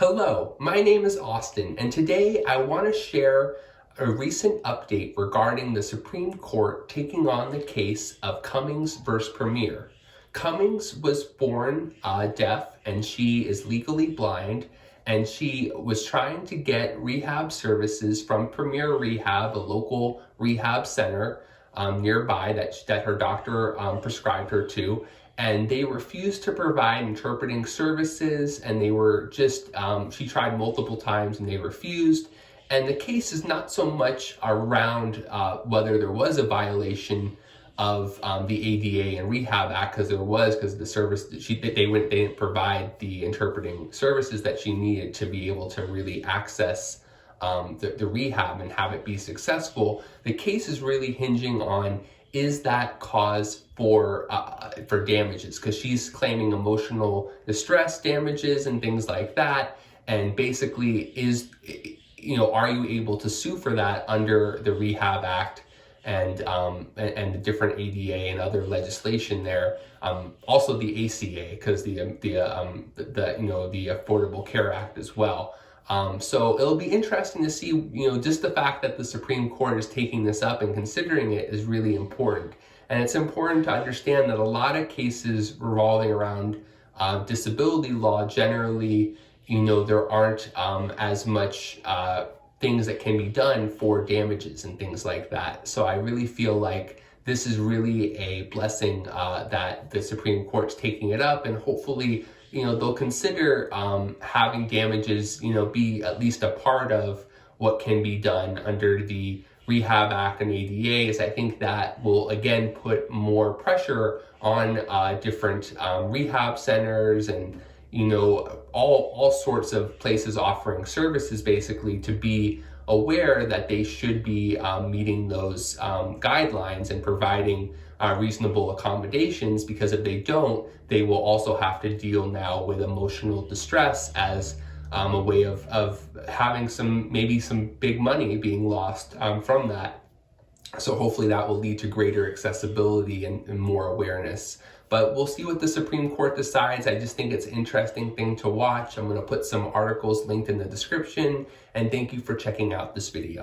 Hello, my name is Austin, and today I want to share a recent update regarding the Supreme Court taking on the case of Cummings versus Premier. Cummings was born deaf and she is legally blind, and she was trying to get rehab services from Premier Rehab, a local rehab center nearby that her doctor prescribed her to, and they refused to provide interpreting services, and they were just she tried multiple times and they refused. And the case is not so much around whether there was a violation of the ADA and Rehab Act, because the service that they didn't provide the interpreting services that she needed to be able to really access the rehab and have it be successful. The case is really hinging on, is that cause for damages? Because she's claiming emotional distress damages and things like that. And basically, are you able to sue for that under the Rehab Act and the different ADA and other legislation there? Also the ACA, because the Affordable Care Act as well. So it'll be interesting to see, just the fact that the Supreme Court is taking this up and considering it is really important. And it's important to understand that a lot of cases revolving around disability law, generally, there aren't as much things that can be done for damages and things like that. So I really feel like this is really a blessing that the Supreme Court's taking it up, and hopefully they'll consider having damages, be at least a part of what can be done under the Rehab Act and ADAs. I think that will again put more pressure on different rehab centers and all sorts of places offering services, basically, to be aware that they should be meeting those guidelines and providing reasonable accommodations, because if they don't, they will also have to deal now with emotional distress as a way of having maybe some big money being lost from that. So hopefully that will lead to greater accessibility and more awareness. But we'll see what the Supreme Court decides. I just think it's an interesting thing to watch. I'm going to put some articles linked in the description, and thank you for checking out this video.